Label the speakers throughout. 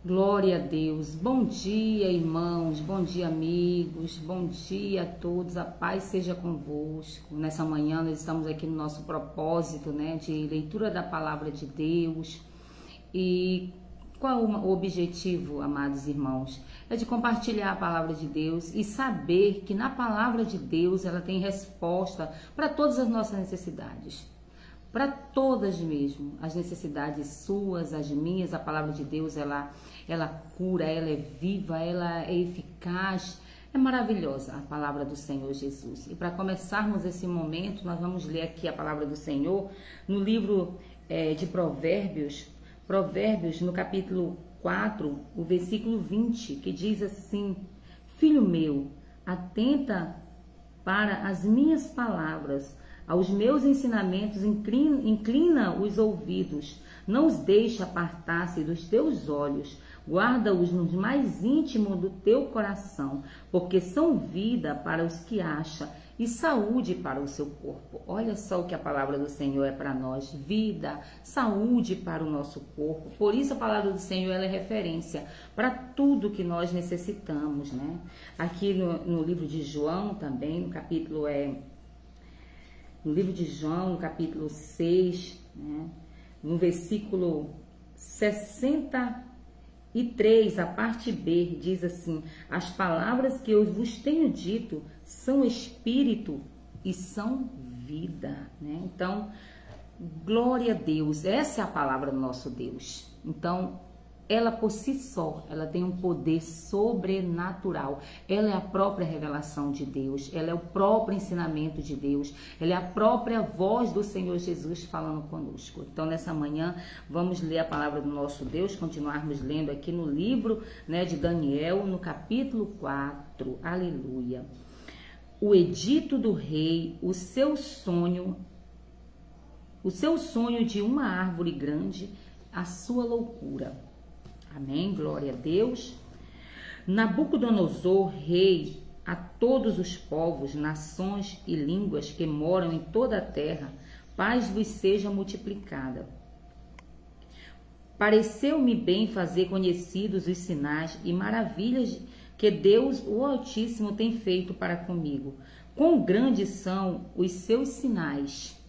Speaker 1: Glória a Deus. Bom dia, irmãos. Bom dia, amigos. Bom dia a todos. A paz seja convosco. Nessa manhã nós estamos aqui no nosso propósito, de leitura da palavra de Deus. E qual o objetivo, amados irmãos? É de compartilhar a palavra de Deus e saber que na palavra de Deus ela tem resposta para todas as nossas necessidades. Para todas mesmo, as necessidades suas, as minhas, a palavra de Deus, ela cura, ela é viva, ela é eficaz, é maravilhosa a palavra do Senhor Jesus. E para começarmos esse momento, nós vamos ler aqui a palavra do Senhor no livro de Provérbios, no capítulo 4, o versículo 20, que diz assim: Filho meu, atenta para as minhas palavras, aos meus ensinamentos inclina os ouvidos, não os deixe apartar-se dos teus olhos, guarda-os no mais íntimo do teu coração, porque são vida para os que acham e saúde para o seu corpo. Olha só o que a palavra do Senhor é para nós: vida, saúde para o nosso corpo. Por isso a palavra do Senhor ela é referência para tudo que nós necessitamos, Aqui no livro de João também, no livro de João, no capítulo 6, no versículo 63, a parte B, diz assim: as palavras que eu vos tenho dito são espírito e são vida. Então, glória a Deus, essa é a palavra do nosso Deus. Então, ela por si só, ela tem um poder sobrenatural. Ela é a própria revelação de Deus, ela é o próprio ensinamento de Deus, ela é a própria voz do Senhor Jesus falando conosco. Então, nessa manhã, vamos ler a palavra do nosso Deus, continuarmos lendo aqui no livro de Daniel, no capítulo 4. Aleluia. O edito do rei, o seu sonho de uma árvore grande, a sua loucura. Amém, glória a Deus. Nabucodonosor, rei, a todos os povos, nações e línguas que moram em toda a terra, paz vos seja multiplicada. Pareceu-me bem fazer conhecidos os sinais e maravilhas que Deus, o Altíssimo, tem feito para comigo. Quão grandes são os seus sinais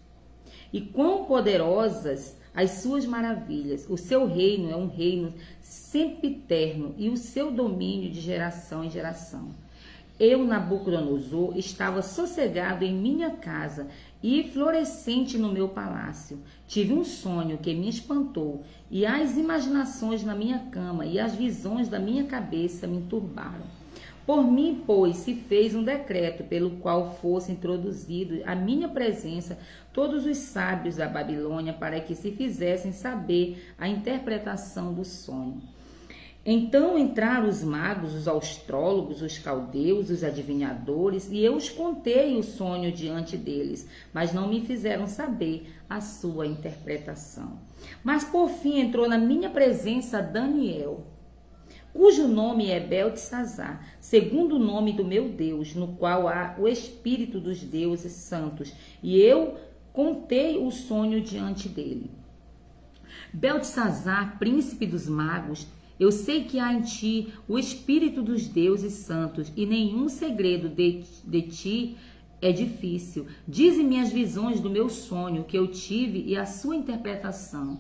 Speaker 1: e quão poderosas as suas maravilhas. O seu reino é um reino sempiterno e o seu domínio de geração em geração. Eu, Nabucodonosor, estava sossegado em minha casa e florescente no meu palácio. Tive um sonho que me espantou, e as imaginações na minha cama e as visões da minha cabeça me turbaram. Por mim, pois, se fez um decreto pelo qual fosse introduzido à minha presença todos os sábios da Babilônia, para que se fizessem saber a interpretação do sonho. Então entraram os magos, os astrólogos, os caldeus, os adivinhadores, e eu os contei o sonho diante deles, mas não me fizeram saber a sua interpretação. Mas por fim entrou na minha presença Daniel, cujo nome é Beltesazar, segundo o nome do meu Deus, no qual há o espírito dos deuses santos, e eu contei o sonho diante dele. Beltesazar, príncipe dos magos, eu sei que há em ti o espírito dos deuses santos, e nenhum segredo de ti é difícil. Dize-me as visões do meu sonho que eu tive e a sua interpretação.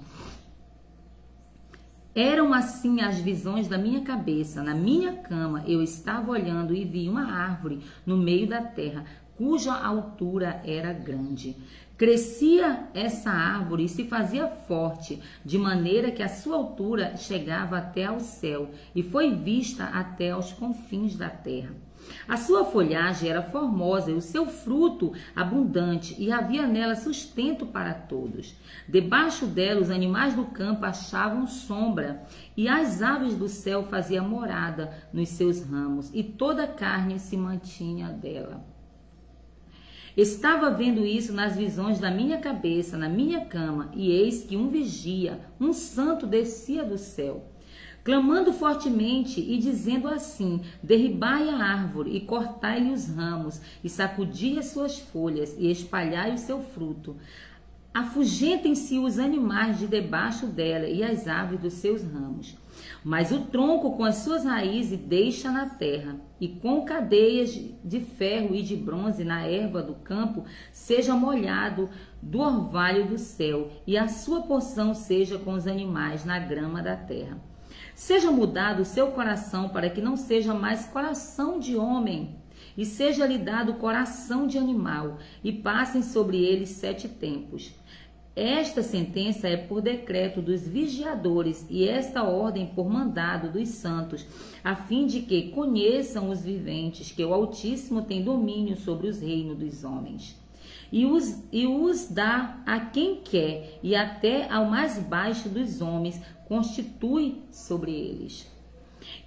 Speaker 1: Eram assim as visões da minha cabeça. Na minha cama eu estava olhando e vi uma árvore no meio da terra, cuja altura era grande. Crescia essa árvore e se fazia forte, de maneira que a sua altura chegava até ao céu e foi vista até aos confins da terra. A sua folhagem era formosa e o seu fruto abundante, e havia nela sustento para todos. Debaixo dela os animais do campo achavam sombra, e as aves do céu faziam morada nos seus ramos, e toda a carne se mantinha dela. Estava vendo isso nas visões da minha cabeça, na minha cama, e eis que um vigia, um santo, descia do céu, clamando fortemente e dizendo assim: derribai a árvore e cortai-lhe os ramos, e sacudi as suas folhas, e espalhai o seu fruto. Afugentem-se os animais de debaixo dela e as aves dos seus ramos. Mas o tronco com as suas raízes deixa na terra, e com cadeias de ferro e de bronze na erva do campo seja molhado do orvalho do céu, e a sua porção seja com os animais na grama da terra. Seja mudado o seu coração para que não seja mais coração de homem, e seja-lhe dado coração de animal, e passem sobre ele 7 tempos. Esta sentença é por decreto dos vigiadores, e esta ordem por mandado dos santos, a fim de que conheçam os viventes que o Altíssimo tem domínio sobre os reinos dos homens. E os dá a quem quer, e até ao mais baixo dos homens constitui sobre eles.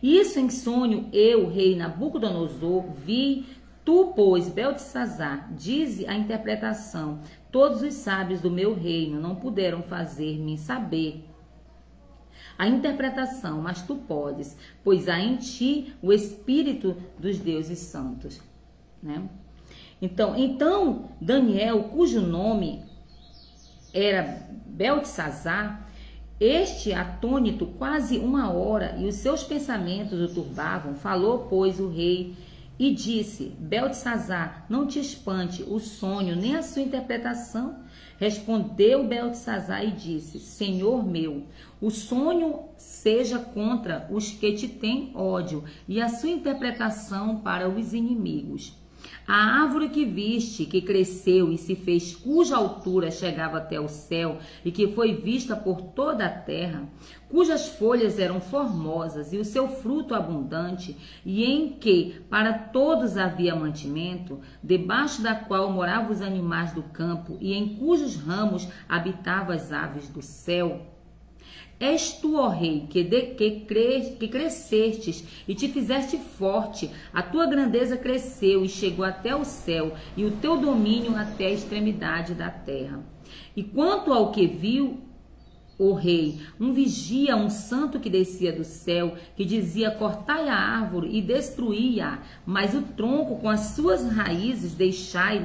Speaker 1: Isso em sonho eu, rei Nabucodonosor, vi. Tu, pois, Beltesazar, dize a interpretação. Todos os sábios do meu reino não puderam fazer-me saber a interpretação, mas tu podes, pois há em ti o espírito dos deuses santos. Né? Então, Daniel, cujo nome era Beltesazar, este atônito quase 1 hora, e os seus pensamentos o turbavam, falou, pois, o rei e disse: Beltesazar, não te espante o sonho, nem a sua interpretação. Respondeu Beltesazar e disse: Senhor meu, o sonho seja contra os que te têm ódio, e a sua interpretação para os inimigos. A árvore que viste, que cresceu e se fez, cuja altura chegava até o céu, e que foi vista por toda a terra, cujas folhas eram formosas e o seu fruto abundante, e em que para todos havia mantimento, debaixo da qual moravam os animais do campo, e em cujos ramos habitavam as aves do céu. És tu, ó rei, que crescestes e te fizeste forte, a tua grandeza cresceu e chegou até o céu, e o teu domínio até a extremidade da terra. E quanto ao que viu o rei, um vigia, um santo que descia do céu, que dizia: cortai a árvore e destruí-a, mas o tronco com as suas raízes deixai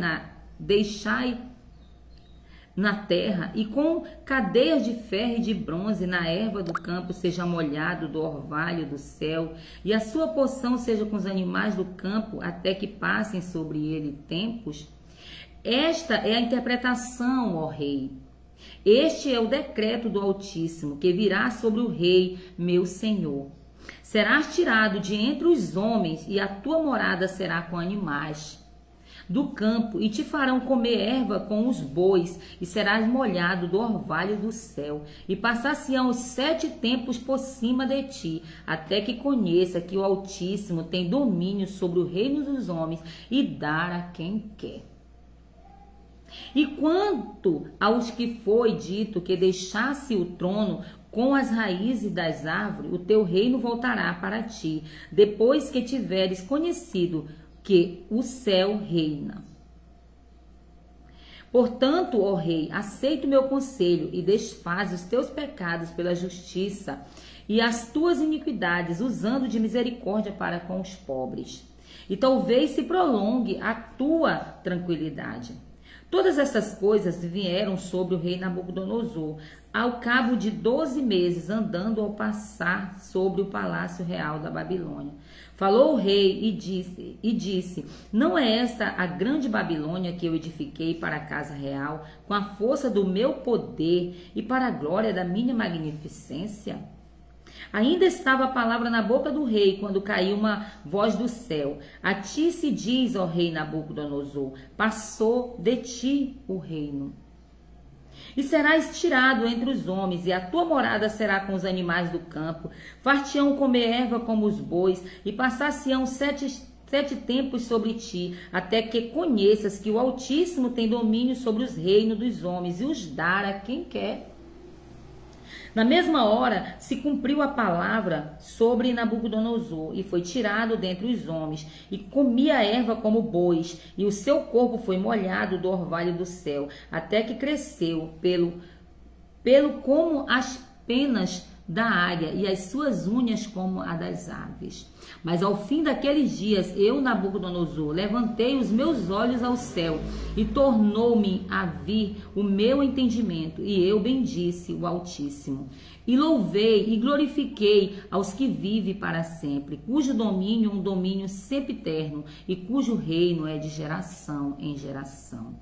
Speaker 1: na terra, e com cadeias de ferro e de bronze na erva do campo seja molhado do orvalho do céu, e a sua porção seja com os animais do campo, até que passem sobre ele tempos. Esta é a interpretação, ó rei. Este é o decreto do Altíssimo, que virá sobre o rei, meu senhor. Serás tirado de entre os homens, e a tua morada será com animais do campo, e te farão comer erva com os bois, e serás molhado do orvalho do céu, e passar-se-ão os 7 tempos por cima de ti, até que conheça que o Altíssimo tem domínio sobre o reino dos homens, e dar a quem quer. E quanto aos que foi dito que deixasse o trono com as raízes das árvores, o teu reino voltará para ti, depois que tiveres conhecido que o céu reina. Portanto, ó rei, aceita o meu conselho e desfaz os teus pecados pela justiça e as tuas iniquidades, usando de misericórdia para com os pobres. E talvez se prolongue a tua tranquilidade. Todas essas coisas vieram sobre o rei Nabucodonosor, ao cabo de 12 meses, andando ao passar sobre o palácio real da Babilônia. Falou o rei e disse: não é esta a grande Babilônia que eu edifiquei para a casa real, com a força do meu poder e para a glória da minha magnificência? Ainda estava a palavra na boca do rei, quando caiu uma voz do céu: a ti se diz, ó rei Nabucodonosor, passou de ti o reino. E serás tirado entre os homens, e a tua morada será com os animais do campo. Far-te-ão comer erva como os bois, e passar-se-ão 7 tempos sobre ti, até que conheças que o Altíssimo tem domínio sobre os reinos dos homens, e os dar a quem quer. Na mesma hora se cumpriu a palavra sobre Nabucodonosor, e foi tirado dentre os homens, e comia a erva como bois, e o seu corpo foi molhado do orvalho do céu, até que cresceu pelo como as penas da águia e as suas unhas como a das aves. Mas ao fim daqueles dias, eu, Nabucodonosor, levantei os meus olhos ao céu e tornou-me a vir o meu entendimento, e eu bendisse o Altíssimo. E louvei e glorifiquei aos que vivem para sempre, cujo domínio é um domínio sempiterno e cujo reino é de geração em geração.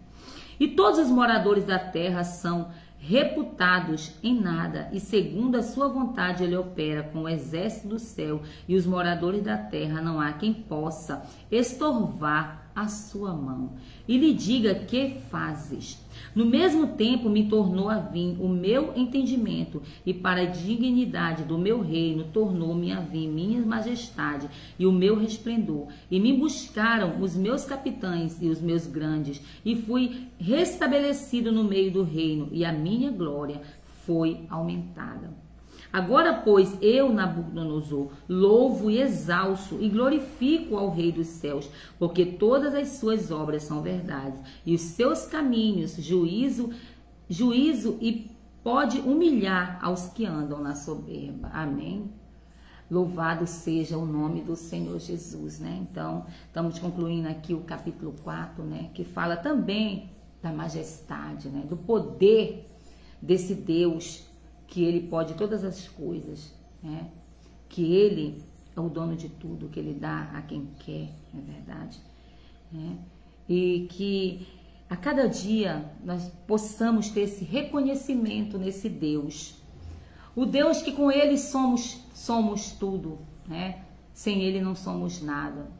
Speaker 1: E todos os moradores da terra são reputados em nada, e segundo a sua vontade ele opera com o exército do céu, e os moradores da terra não há quem possa estorvar a sua mão. E lhe diga: que fazes? No mesmo tempo me tornou a vir o meu entendimento, e para a dignidade do meu reino tornou-me a vir minha majestade e o meu resplendor. E me buscaram os meus capitães e os meus grandes, e fui restabelecido no meio do reino, e a minha glória foi aumentada. Agora, pois, eu, Nabucodonosor, louvo e exalço e glorifico ao Rei dos céus, porque todas as suas obras são verdade, e os seus caminhos, juízo e pode humilhar aos que andam na soberba. Amém? Louvado seja o nome do Senhor Jesus, né? Então, estamos concluindo aqui o capítulo 4, né? Que fala também da majestade, né? Do poder desse Deus, que ele pode todas as coisas, né? Que ele é o dono de tudo, que ele dá a quem quer, é verdade, né? E que a cada dia nós possamos ter esse reconhecimento nesse Deus, o Deus que com ele somos tudo, né? Sem ele não somos nada,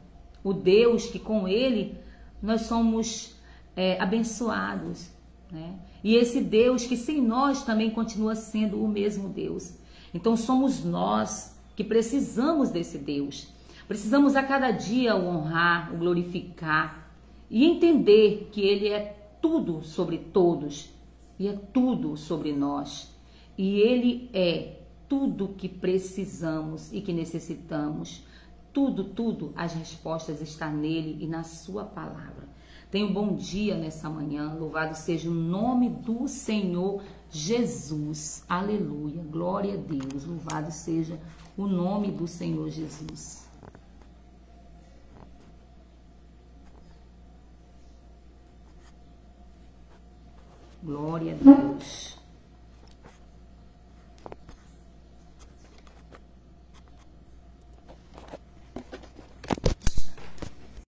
Speaker 1: o Deus que com ele nós somos abençoados, né? E esse Deus que sem nós também continua sendo o mesmo Deus. Então somos nós que precisamos desse Deus. Precisamos a cada dia o honrar, o glorificar e entender que ele é tudo sobre todos e é tudo sobre nós. E ele é tudo que precisamos e que necessitamos. Tudo, as respostas estão nele e na sua palavra. Tenha um bom dia nessa manhã, louvado seja o nome do Senhor Jesus, aleluia, glória a Deus, louvado seja o nome do Senhor Jesus. Glória a Deus.